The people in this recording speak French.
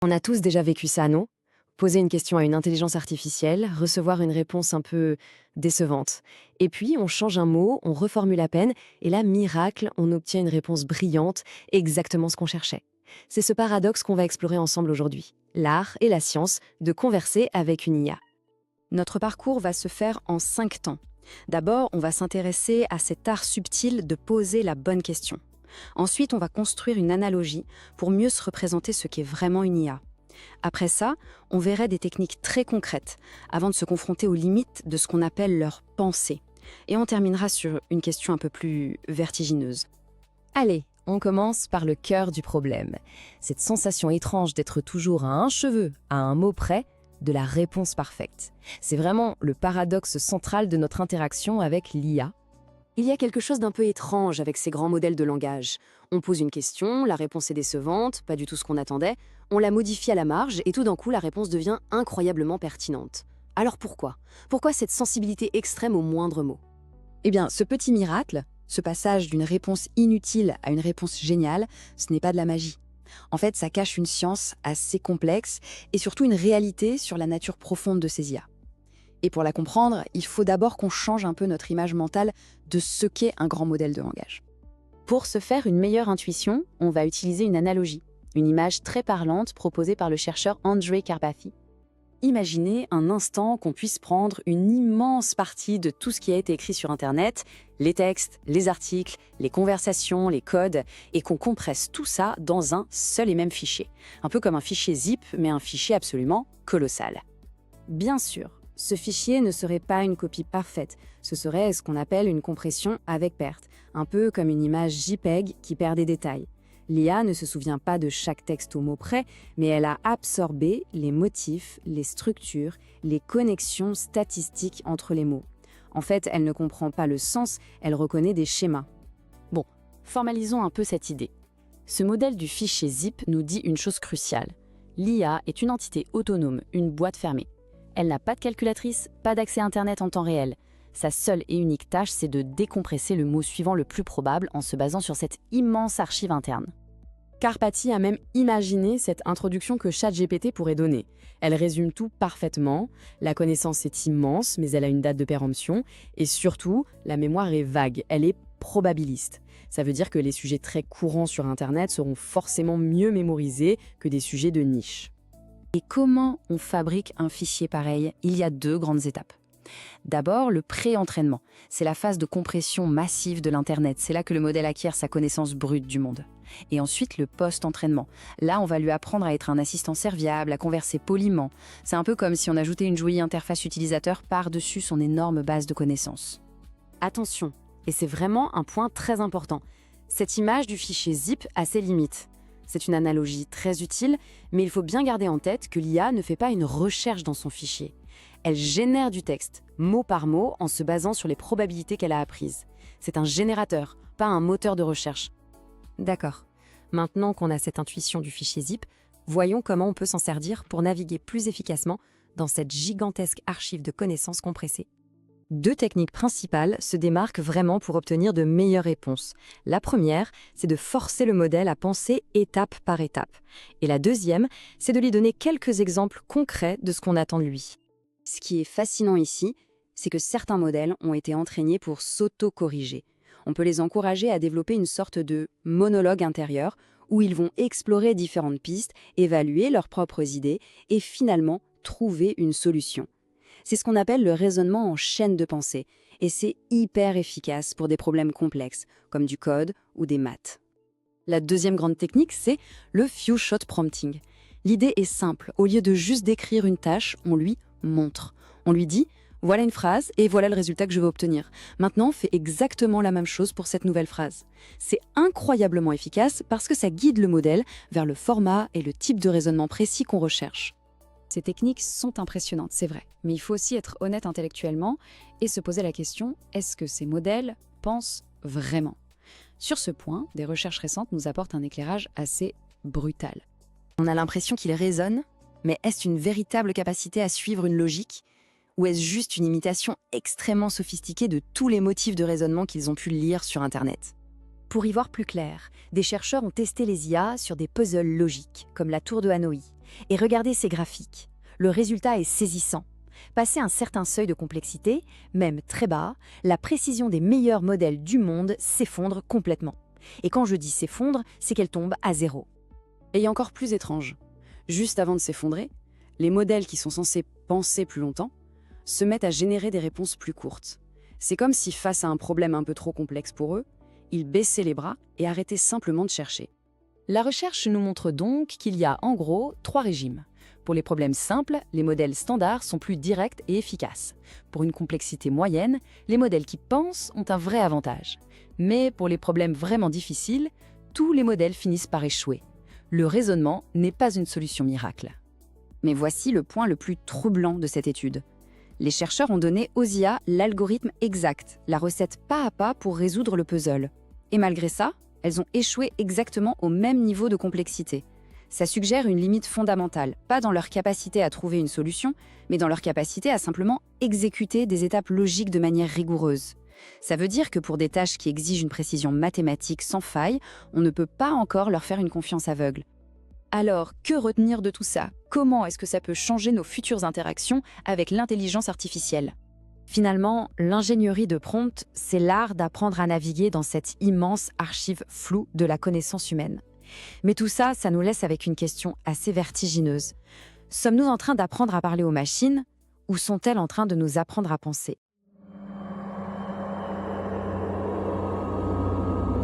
On a tous déjà vécu ça, non? Poser une question à une intelligence artificielle, recevoir une réponse un peu décevante. Et puis, on change un mot, on reformule à peine, et là, miracle, on obtient une réponse brillante, exactement ce qu'on cherchait. C'est ce paradoxe qu'on va explorer ensemble aujourd'hui. L'art et la science de converser avec une IA. Notre parcours va se faire en 5 temps. D'abord, on va s'intéresser à cet art subtil de poser la bonne question. Ensuite, on va construire une analogie pour mieux se représenter ce qu'est vraiment une IA. Après ça, on verrait des techniques très concrètes avant de se confronter aux limites de ce qu'on appelle leur pensée. Et on terminera sur une question un peu plus vertigineuse. Allez, on commence par le cœur du problème. Cette sensation étrange d'être toujours à un cheveu, à un mot près, de la réponse parfaite. C'est vraiment le paradoxe central de notre interaction avec l'IA. Il y a quelque chose d'un peu étrange avec ces grands modèles de langage. On pose une question, la réponse est décevante, pas du tout ce qu'on attendait, on la modifie à la marge et tout d'un coup la réponse devient incroyablement pertinente. Alors pourquoi? Pourquoi cette sensibilité extrême au moindre mot? Eh bien, ce petit miracle, ce passage d'une réponse inutile à une réponse géniale, ce n'est pas de la magie. En fait, ça cache une science assez complexe et surtout une réalité sur la nature profonde de ces IA. Et pour la comprendre, il faut d'abord qu'on change un peu notre image mentale de ce qu'est un grand modèle de langage. Pour se faire une meilleure intuition, on va utiliser une analogie, une image très parlante proposée par le chercheur Andrej Karpathy. Imaginez un instant qu'on puisse prendre une immense partie de tout ce qui a été écrit sur Internet, les textes, les articles, les conversations, les codes, et qu'on compresse tout ça dans un seul et même fichier. Un peu comme un fichier zip, mais un fichier absolument colossal. Bien sûr, ce fichier ne serait pas une copie parfaite, ce serait ce qu'on appelle une compression avec perte, un peu comme une image JPEG qui perd des détails. L'IA ne se souvient pas de chaque texte au mot près, mais elle a absorbé les motifs, les structures, les connexions statistiques entre les mots. En fait, elle ne comprend pas le sens, elle reconnaît des schémas. Bon, formalisons un peu cette idée. Ce modèle du fichier zip nous dit une chose cruciale. L'IA est une entité autonome, une boîte fermée. Elle n'a pas de calculatrice, pas d'accès à Internet en temps réel. Sa seule et unique tâche, c'est de décompresser le mot suivant le plus probable en se basant sur cette immense archive interne. Karpathy a même imaginé cette introduction que ChatGPT pourrait donner. Elle résume tout parfaitement, la connaissance est immense, mais elle a une date de péremption, et surtout, la mémoire est vague, elle est probabiliste. Ça veut dire que les sujets très courants sur Internet seront forcément mieux mémorisés que des sujets de niche. Et comment on fabrique un fichier pareil? Il y a 2 grandes étapes. D'abord, le pré-entraînement. C'est la phase de compression massive de l'Internet. C'est là que le modèle acquiert sa connaissance brute du monde. Et ensuite, le post-entraînement. Là, on va lui apprendre à être un assistant serviable, à converser poliment. C'est un peu comme si on ajoutait une jolie interface utilisateur par-dessus son énorme base de connaissances. Attention, et c'est vraiment un point très important. Cette image du fichier zip a ses limites. C'est une analogie très utile, mais il faut bien garder en tête que l'IA ne fait pas une recherche dans son fichier. Elle génère du texte, mot par mot, en se basant sur les probabilités qu'elle a apprises. C'est un générateur, pas un moteur de recherche. D'accord. Maintenant qu'on a cette intuition du fichier zip, voyons comment on peut s'en servir pour naviguer plus efficacement dans cette gigantesque archive de connaissances compressées. 2 techniques principales se démarquent vraiment pour obtenir de meilleures réponses. La première, c'est de forcer le modèle à penser étape par étape. Et la deuxième, c'est de lui donner quelques exemples concrets de ce qu'on attend de lui. Ce qui est fascinant ici, c'est que certains modèles ont été entraînés pour s'auto-corriger. On peut les encourager à développer une sorte de monologue intérieur où ils vont explorer différentes pistes, évaluer leurs propres idées et finalement trouver une solution. C'est ce qu'on appelle le raisonnement en chaîne de pensée, et c'est hyper efficace pour des problèmes complexes, comme du code ou des maths. La deuxième grande technique, c'est le few-shot prompting. L'idée est simple, au lieu de juste décrire une tâche, on lui montre. On lui dit « voilà une phrase et voilà le résultat que je veux obtenir. Maintenant, fais exactement la même chose pour cette nouvelle phrase. » C'est incroyablement efficace parce que ça guide le modèle vers le format et le type de raisonnement précis qu'on recherche. Ces techniques sont impressionnantes, c'est vrai, mais il faut aussi être honnête intellectuellement et se poser la question, est-ce que ces modèles pensent vraiment? Sur ce point, des recherches récentes nous apportent un éclairage assez brutal. On a l'impression qu'ils raisonnent, mais est-ce une véritable capacité à suivre une logique? Ou est-ce juste une imitation extrêmement sophistiquée de tous les motifs de raisonnement qu'ils ont pu lire sur Internet? Pour y voir plus clair, des chercheurs ont testé les IA sur des puzzles logiques, comme la tour de Hanoï. Et regardez ces graphiques. Le résultat est saisissant. Passé un certain seuil de complexité, même très bas, la précision des meilleurs modèles du monde s'effondre complètement. Et quand je dis s'effondre, c'est qu'elle tombe à zéro. Et encore plus étrange, juste avant de s'effondrer, les modèles qui sont censés penser plus longtemps se mettent à générer des réponses plus courtes. C'est comme si, face à un problème un peu trop complexe pour eux, ils baissaient les bras et arrêtaient simplement de chercher. La recherche nous montre donc qu'il y a en gros 3 régimes. Pour les problèmes simples, les modèles standards sont plus directs et efficaces. Pour une complexité moyenne, les modèles qui pensent ont un vrai avantage. Mais pour les problèmes vraiment difficiles, tous les modèles finissent par échouer. Le raisonnement n'est pas une solution miracle. Mais voici le point le plus troublant de cette étude. Les chercheurs ont donné aux IA l'algorithme exact, la recette pas à pas pour résoudre le puzzle. Et malgré ça, elles ont échoué exactement au même niveau de complexité. Ça suggère une limite fondamentale, pas dans leur capacité à trouver une solution, mais dans leur capacité à simplement exécuter des étapes logiques de manière rigoureuse. Ça veut dire que pour des tâches qui exigent une précision mathématique sans faille, on ne peut pas encore leur faire une confiance aveugle. Alors, que retenir de tout ça? Comment est-ce que ça peut changer nos futures interactions avec l'intelligence artificielle? Finalement, l'ingénierie de prompt, c'est l'art d'apprendre à naviguer dans cette immense archive floue de la connaissance humaine. Mais tout ça, ça nous laisse avec une question assez vertigineuse. Sommes-nous en train d'apprendre à parler aux machines ou sont-elles en train de nous apprendre à penser ?